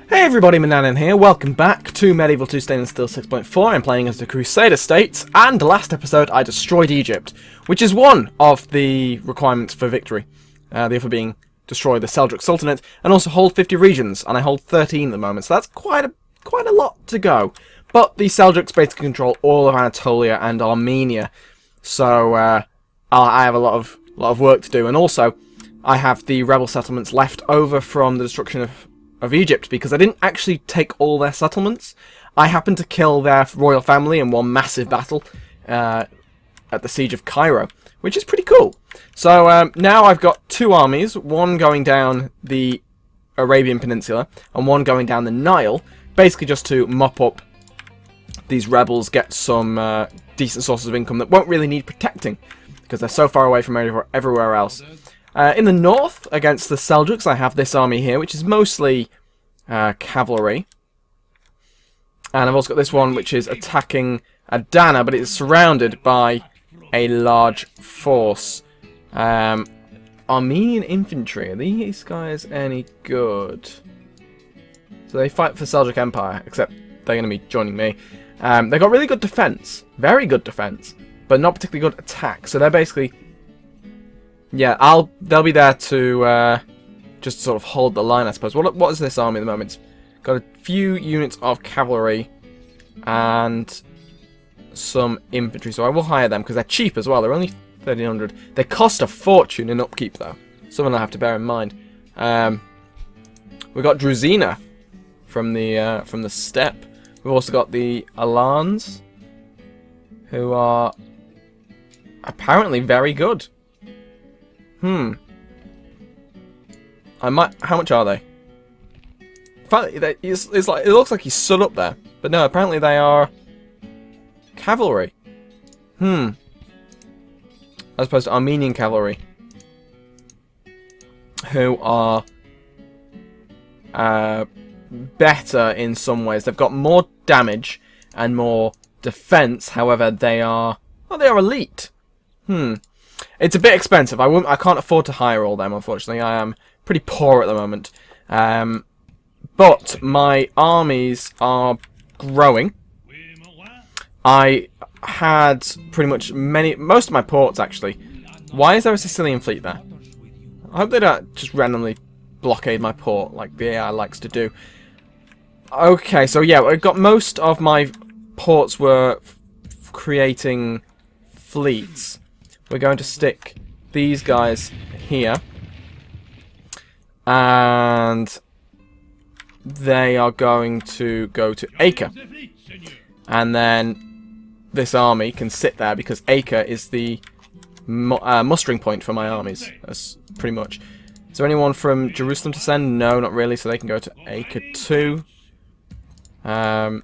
Hey everybody, Manannan here, welcome back to Medieval 2 Stainless Steel 6.4. I'm playing as the Crusader States, and last episode I destroyed Egypt, which is one of the requirements for victory. The other being destroy the Seljuk Sultanate, and also hold 50 regions, and I hold 13 at the moment, so that's quite a lot to go. But the Seljuks basically control all of Anatolia and Armenia, so I have a lot of work to do, and also I have the rebel settlements left over from the destruction of Egypt, because I didn't actually take all their settlements. I happened to kill their royal family in one massive battle at the Siege of Cairo, which is pretty cool. So now I've got two armies, one going down the Arabian Peninsula and one going down the Nile, basically just to mop up these rebels, get some decent sources of income that won't really need protecting, because they're so far away from everywhere else. In the north, against the Seljuks, I have this army here, which is mostly cavalry. And I've also got this one, which is attacking Adana, but it's surrounded by a large force. Armenian infantry, are these guys any good? So they fight for the Seljuk Empire, except they're going to be joining me. They've got really good defense, very good defense, but not particularly good attack. So they're basically... yeah, they'll be there to just sort of hold the line, I suppose. What is this army at the moment? It's got a few units of cavalry and some infantry, so I will hire them because they're cheap as well. They're only 1,300. They cost a fortune in upkeep, though. Something I have to bear in mind. We've got Druzina from the steppe. We've also got the Alans, who are apparently very good. How much are they? In fact, it's like, it looks like he's stood up there, but no, apparently they are cavalry. As opposed to Armenian cavalry, who are better in some ways. They've got more damage and more defense. However, they are elite. It's a bit expensive. I can't afford to hire all them, unfortunately. I am pretty poor at the moment. But my armies are growing. I had pretty much most of my ports, actually. Why is there a Sicilian fleet there? I hope they don't just randomly blockade my port like the AI likes to do. Okay, so yeah, I got most of my ports were creating fleets. We're going to stick these guys here, and they are going to go to Acre, and then this army can sit there because Acre is the mustering point for my armies. That's pretty much. Is there anyone from Jerusalem to send? No, not really, so they can go to Acre too. And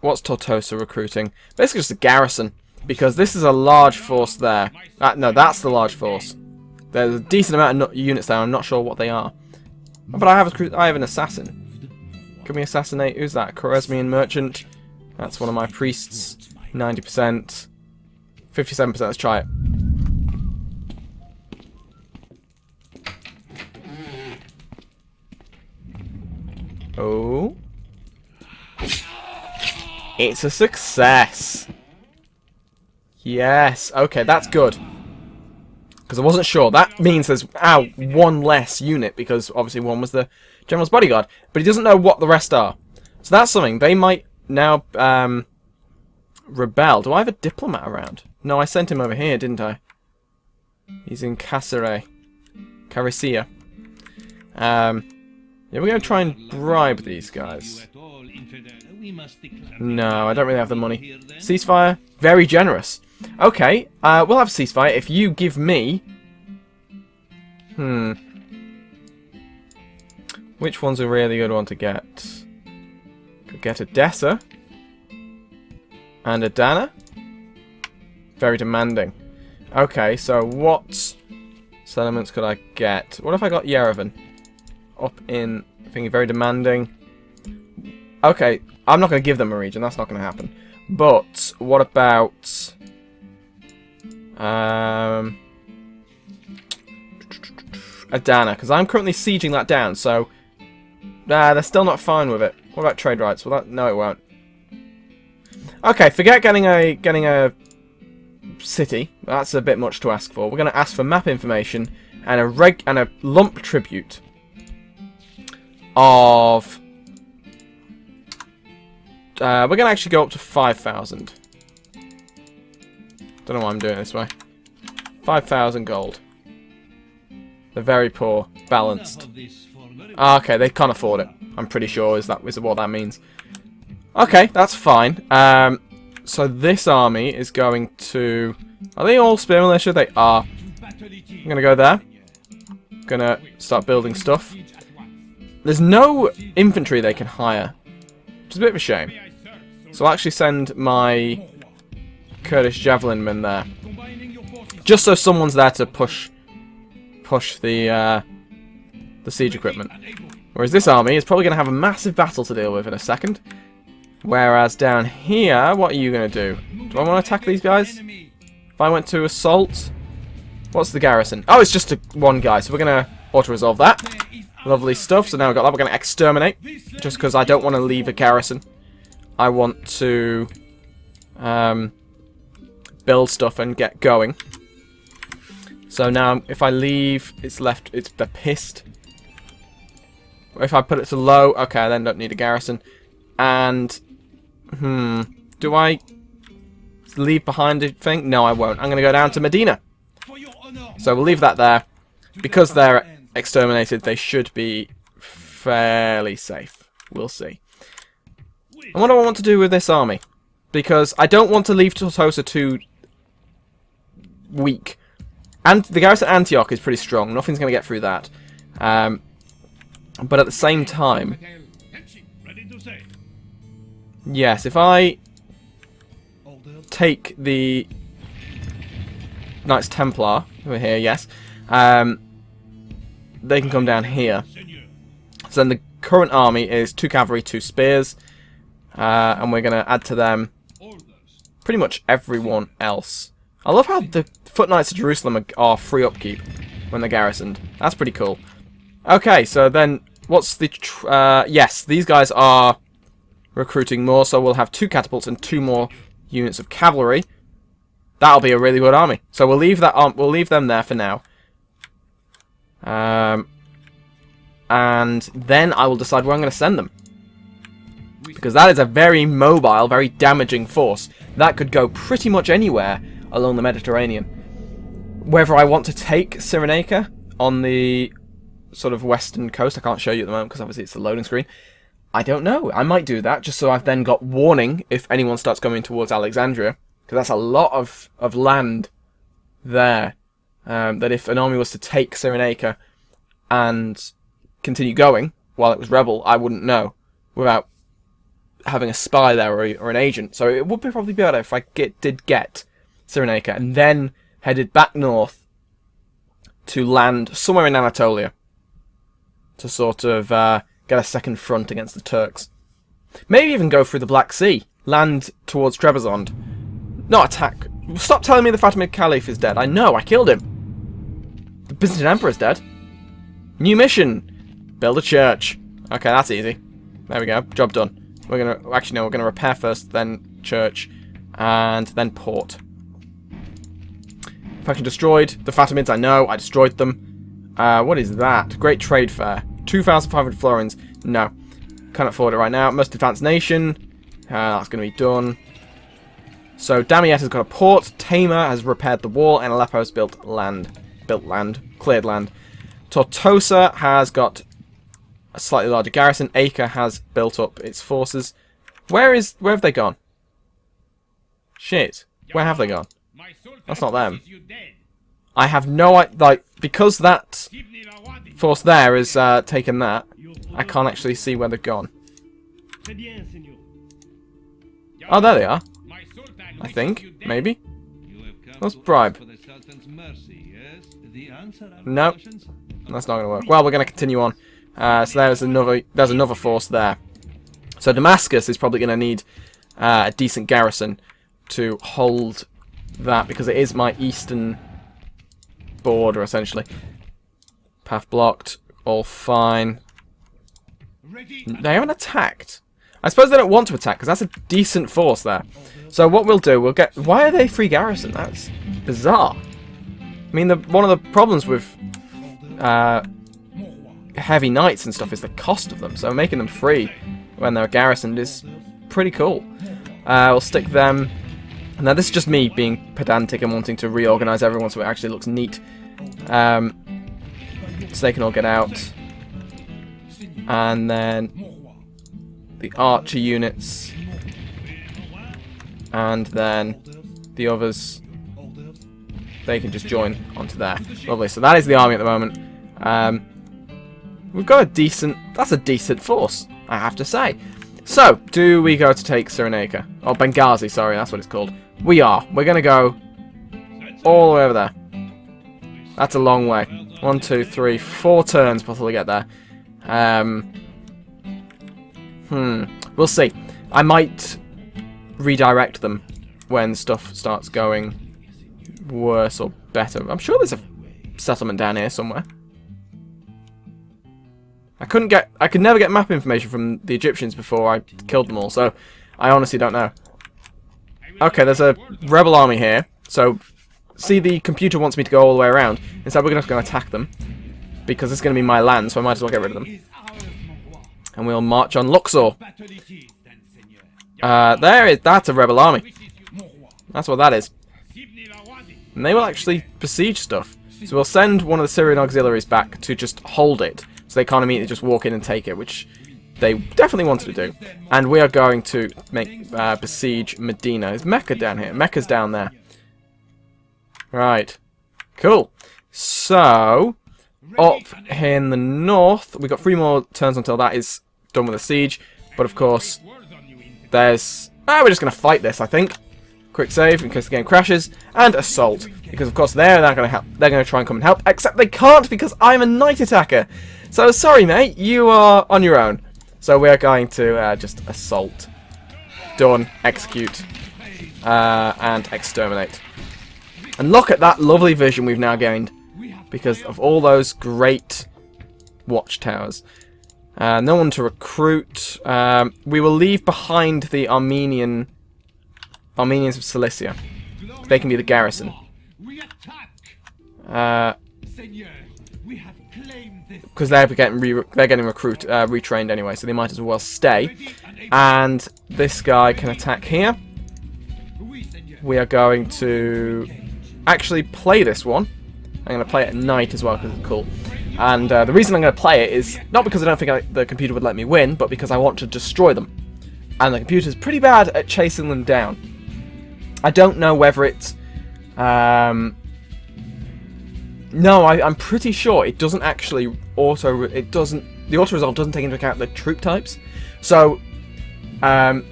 what's Tortosa recruiting? Basically just a garrison, because this is a large force there. No, that's the large force. There's a decent amount of units there. I'm not sure what they are. But I have an assassin. Can we assassinate? Who's that? Khwarezmian merchant. That's one of my priests. 90%. 57%. Let's try it. Oh. It's a success. Yes. Okay, that's good. Because I wasn't sure. That means there's one less unit, because obviously one was the general's bodyguard. But he doesn't know what the rest are. So that's something. They might now rebel. Do I have a diplomat around? No, I sent him over here, didn't I? He's in Caricia. Yeah, we're going to try and bribe these guys. No, I don't really have the money. Ceasefire? Very generous. Okay, we'll have a ceasefire if you give me... Which one's a really good one to get? Could get Edessa. And Adana. Very demanding. Okay, so what settlements could I get? What if I got Yerevan? Up in... thinking very demanding. Okay, I'm not going to give them a region. That's not going to happen. But what about... Adana, because I'm currently sieging that down, so they're still not fine with it. What about trade rights? Well, no, it won't. Okay, forget getting a city. That's a bit much to ask for. We're going to ask for map information and a lump tribute of. We're going to actually go up to 5,000. Don't know why I'm doing it this way. 5,000 gold. They're very poor, balanced. Okay, they can't afford it. I'm pretty sure is what that means. Okay, that's fine. So this army is going to... Are they all spear militia? They are. I'm going to go there. Going to start building stuff. There's no infantry they can hire, which is a bit of a shame. So I'll actually send my Kurdish javelin men there. Just so someone's there to push the siege equipment. Whereas this army is probably going to have a massive battle to deal with in a second. Whereas down here, what are you going to do? Do I want to attack these guys? If I went to assault... What's the garrison? Oh, it's just one guy, so we're going to auto-resolve that. Lovely stuff. So now we've got that. We're going to exterminate. Just because I don't want to leave a garrison. I want to build stuff and get going. So now, if I leave, they're pissed. If I put it to low, okay, I then don't need a garrison. And, do I leave behind a thing? No, I won't. I'm going to go down to Medina. So we'll leave that there. Because they're exterminated, they should be fairly safe. We'll see. And what do I want to do with this army? Because I don't want to leave Tortosa too weak. And the garrison at Antioch is pretty strong. Nothing's going to get through that. But at the same time... Yes, if I take the Knights Templar over here, yes, they can come down here. So then the current army is 2 cavalry, 2 spears, and we're going to add to them pretty much everyone else. I love how the Foot Knights of Jerusalem are free upkeep when they're garrisoned. That's pretty cool. Okay, so then what's the... yes, these guys are recruiting more, so we'll have 2 catapults and 2 more units of cavalry. That'll be a really good army. So we'll leave that we'll leave them there for now. And then I will decide where I'm going to send them. Because that is a very mobile, very damaging force. That could go pretty much anywhere along the Mediterranean. Whether I want to take Cyrenaica on the sort of western coast, I can't show you at the moment because obviously it's the loading screen. I don't know. I might do that just so I've then got warning if anyone starts coming towards Alexandria. Because that's a lot of land there. That if an army was to take Cyrenaica and continue going while it was rebel, I wouldn't know without having a spy there or an agent. So it would probably be better if I did get Cyrenaica and then headed back north to land somewhere in Anatolia to sort of get a second front against the Turks. Maybe even go through the Black Sea, land towards Trebizond. Not attack. Stop telling me the Fatamid Caliph is dead. I know, I killed him. The Byzantine Emperor's dead. New mission. Build a church. Okay, that's easy. There we go. Job done. We're gonna actually no, we're gonna repair first, then church, and then port. Faction destroyed. The Fatimids, I know, I destroyed them. What is that? Great trade fair. 2,500 florins. No. Can't afford it right now. Most advanced nation. That's gonna be done. So Damiette has got a port. Tamar has repaired the wall, and Aleppo has built land. Cleared land. Tortosa has got a slightly larger garrison. Acre has built up its forces. Where have they gone? Shit. Where have they gone? That's not them. I have no idea. Like, because that force there is taken that, I can't actually see where they've gone. Oh, there they are. I think. Maybe. Let's bribe. No. That's not going to work. Well, we're going to continue on. So there's another force there. So Damascus is probably going to need a decent garrison to hold that, because it is my eastern border, essentially. Half blocked. All fine. They haven't attacked. I suppose they don't want to attack, because that's a decent force there. So what we'll do, we'll get... Why are they free garrison? That's bizarre. I mean, one of the problems with heavy knights and stuff is the cost of them. So making them free when they're garrisoned is pretty cool. We'll stick them... Now this is just me being pedantic and wanting to reorganize everyone so it actually looks neat. So they can all get out. And then the archer units. And then the others, they can just join onto there. Lovely. So that is the army at the moment. We've got a decent... That's a decent force, I have to say. So, do we go to take Cyrenaica? Oh, Benghazi, sorry, that's what it's called. We are. We're going to go all the way over there. That's a long way. 1, 2, 3, 4 turns before we get there. We'll see. I might redirect them when stuff starts going worse or better. I'm sure there's a settlement down here somewhere. I could never get map information from the Egyptians before I killed them all, so I honestly don't know. Okay, there's a rebel army here, so see, the computer wants me to go all the way around. Instead, we're just going to attack them, because it's going to be my land, so I might as well get rid of them. And we'll march on Luxor. That's a rebel army. That's what that is. And they will actually besiege stuff. So we'll send one of the Syrian auxiliaries back to just hold it, so they can't immediately just walk in and take it, which they definitely wanted to do. And we are going to make besiege Medina. Is Mecca down here? Mecca's down there. Right. Cool. So, up here in the north, we've got 3 more turns until that is done with the siege. But of course, there's... we're just going to fight this, I think. Quick save in case the game crashes. And assault. Because of course they're not going to help. They're going to try and come and help. Except they can't because I'm a knight attacker. So sorry mate, you are on your own. So we are going to just assault. Done. Execute. And exterminate. And look at that lovely vision we've now gained. Because of all those great watchtowers. No one to recruit. We will leave behind the Armenians of Cilicia. They can be the garrison. Because they're getting retrained anyway, so they might as well stay. And this guy can attack here. We are going to actually play this one. I'm going to play it at night as well because it's cool. And the reason I'm going to play it is not because I don't think the computer would let me win, but because I want to destroy them. And the computer's pretty bad at chasing them down. I don't know whether it's... No, I'm pretty sure it doesn't actually the auto-resolve doesn't take into account the troop types. So,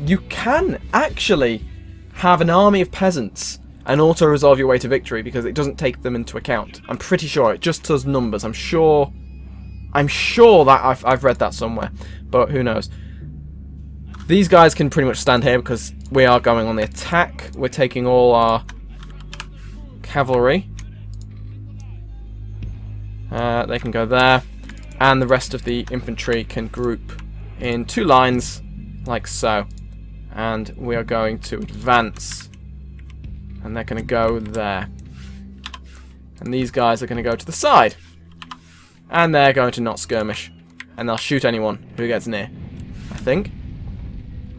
you can actually have an army of peasants and auto-resolve your way to victory because it doesn't take them into account. I'm pretty sure. It just does numbers. I'm sure that I've read that somewhere, but who knows. These guys can pretty much stand here because we are going on the attack. We're taking all our cavalry. They can go there. And the rest of the infantry can group in 2 lines, like so. And we are going to advance. And they're going to go there. And these guys are going to go to the side. And they're going to not skirmish. And they'll shoot anyone who gets near, I think.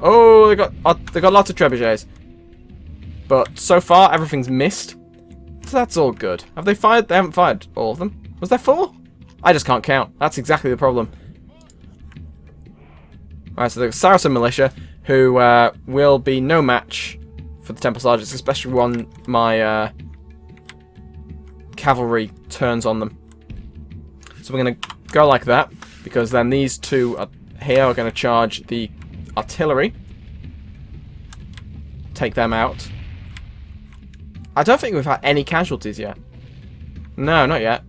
Oh, they got lots of trebuchets. But so far, everything's missed. So that's all good. Have they fired? They haven't fired all of them. Was there 4? I just can't count. That's exactly the problem. Alright, so the Saracen militia, who will be no match for the Temple Sergeants, especially when my cavalry turns on them. So we're going to go like that, because then these 2 here are going to charge the artillery. Take them out. I don't think we've had any casualties yet. No, not yet.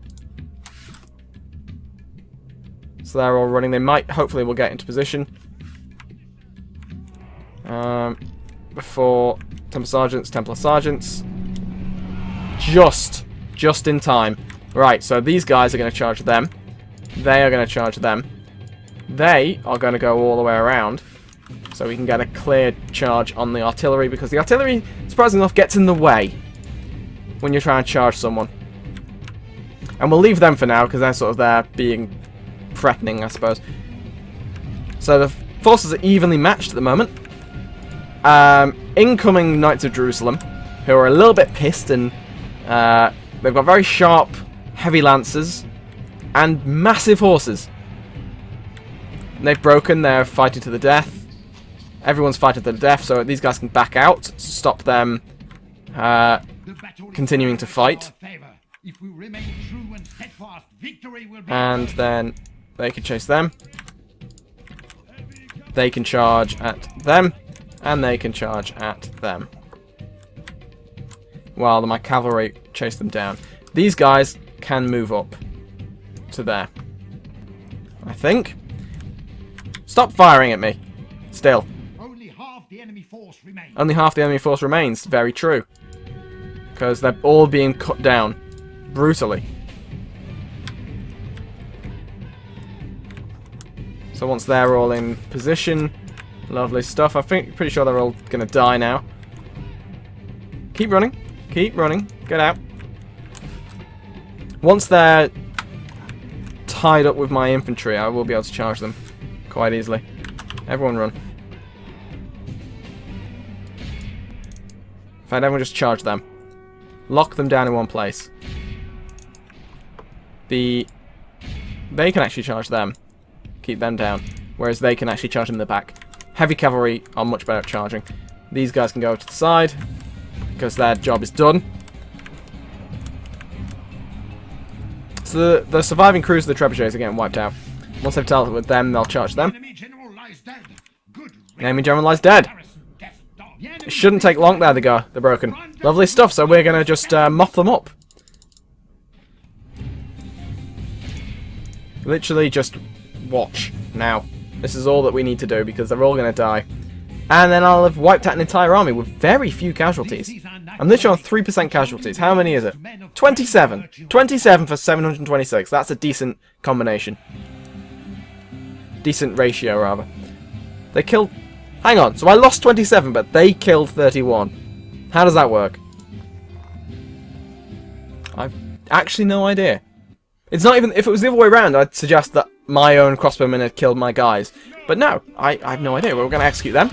So they're all running. They might, hopefully, will get into position. Before Templar Sergeants. Just in time. Right, so these guys are going to charge them. They are going to charge them. They are going to go all the way around, so we can get a clear charge on the artillery, because the artillery, surprisingly enough, gets in the way when you're trying to charge someone. And we'll leave them for now, because they're sort of there being threatening, I suppose. So the forces are evenly matched at the moment. Incoming Knights of Jerusalem, who are a little bit pissed, and they've got very sharp, heavy lancers, and massive horses. And they've broken, they're fighting to the death. Everyone's fighting to the death, so these guys can back out to stop them continuing to fight. And then they can chase them. They can charge at them. And they can charge at them. While my cavalry chase them down. These guys can move up to there, I think. Stop firing at me. Still. Only half the enemy force remains. Only half the enemy force remains. Very true. Because they're all being cut down. Brutally. So once they're all in position, lovely stuff. I think, pretty sure they're all going to die now. Keep running. Keep running. Get out. Once they're tied up with my infantry, I will be able to charge them quite easily. Everyone run. In fact, everyone just charge them. Lock them down in one place. They can actually charge them. Keep them down. Whereas they can actually charge them in the back. Heavy cavalry are much better at charging. These guys can go to the side, because their job is done. So the surviving crews of the trebuchets are getting wiped out. Once they've dealt with them, they'll charge them. Enemy general lies dead. Good. The enemy general lies dead. It shouldn't take long. There they go. They're broken. Lovely stuff. So we're going to just mop them up. Literally just watch now. This is all that we need to do, because they're all going to die. And then I'll have wiped out an entire army with very few casualties. I'm literally on 3% casualties. How many is it? 27. 27 for 726. That's a decent combination. Decent ratio, rather. They killed... Hang on. So I lost 27, but they killed 31. How does that work? I've actually no idea. It's not even... If it was the other way around, I'd suggest that my own crossbowmen had killed my guys. But no, I have no idea. We're going to execute them.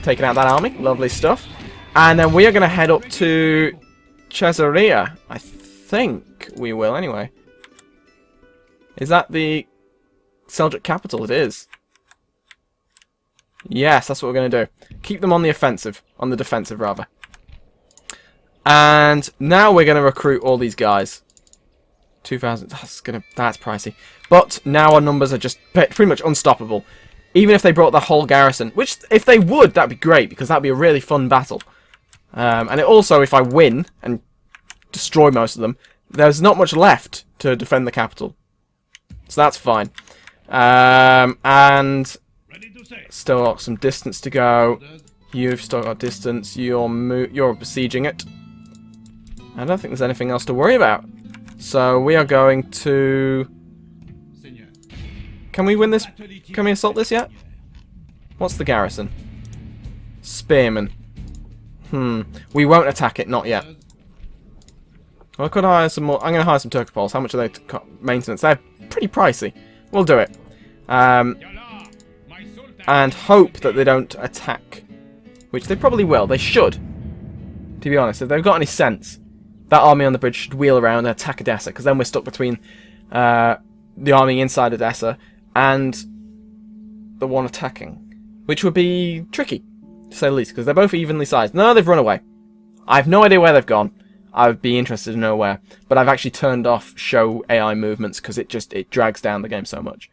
Taking out that army. Lovely stuff. And then we are going to head up to Caesarea. I think we will, anyway. Is that the Seljuk capital? It is. Yes, that's what we're going to do. Keep them on the offensive. On the defensive, rather. And now we're going to recruit all these guys. 2,000. That's pricey. But now our numbers are just pretty much unstoppable. Even if they brought the whole garrison, which if they would, that'd be great, because that'd be a really fun battle. And it also, if I win and destroy most of them, there's not much left to defend the capital. So that's fine. And still got some distance to go. You've still got distance. You're besieging it. I don't think there's anything else to worry about. So we are going to... Can we win this? Can we assault this yet? What's the garrison? Spearmen. We won't attack it, not yet. Well, I could hire some more. I'm going to hire some Turkish Poles. How much are they to maintenance? They're pretty pricey. We'll do it. And hope that they don't attack. Which they probably will. They should. To be honest, if they've got any sense, that army on the bridge should wheel around and attack Edessa, because then we're stuck between the army inside Edessa and the one attacking, which would be tricky, to say the least, because they're both evenly sized. No, they've run away. I have no idea where they've gone. I would be interested to know where, but I've actually turned off show AI movements because it drags down the game so much.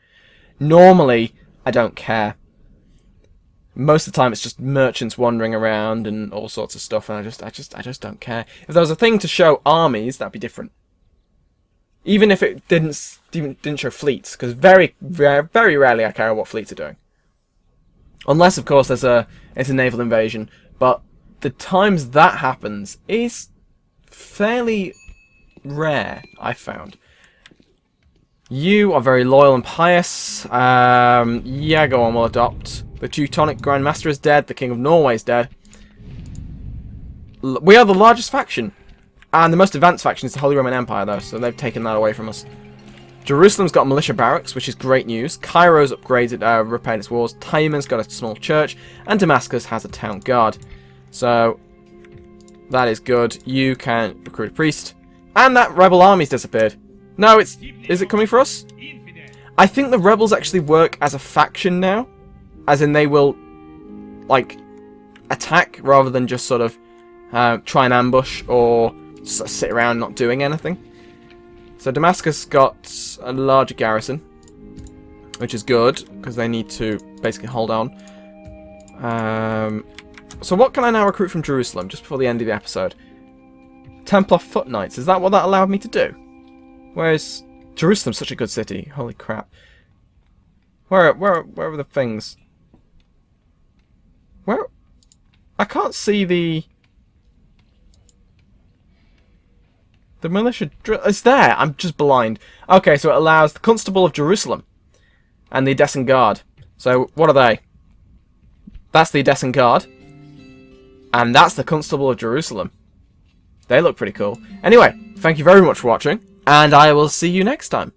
Normally, I don't care. Most of the time, it's just merchants wandering around and all sorts of stuff, and I just don't care. If there was a thing to show armies, that'd be different. Even if it didn't show fleets, because very rarely I care what fleets are doing. Unless, of course, it's a naval invasion. But the times that happens is fairly rare, I've found. You are very loyal and pious. Yeah, go on, we'll adopt. The Teutonic Grand Master is dead. The King of Norway is dead. We are the largest faction. And the most advanced faction is the Holy Roman Empire, though, so they've taken that away from us. Jerusalem's got militia barracks, which is great news. Cairo's upgraded, repaired its walls. Taimur's got a small church. And Damascus has a town guard. So, that is good. You can recruit a priest. And that rebel army's disappeared. No, is it coming for us? I think the rebels actually work as a faction now. As in they will, like, attack rather than just sort of try and ambush or sit around not doing anything. So Damascus got a larger garrison, which is good, because they need to basically hold on. So what can I now recruit from Jerusalem, just before the end of the episode? Templar Foot Knights, is that what that allowed me to do? Whereas Jerusalem's such a good city, holy crap. Where are the things? Where? I can't see the militia drill. It's there. I'm just blind. Okay, so it allows the Constable of Jerusalem and the Edessan Guard. So what are they? That's the Edessan Guard, and that's the Constable of Jerusalem. They look pretty cool. Anyway, thank you very much for watching, and I will see you next time.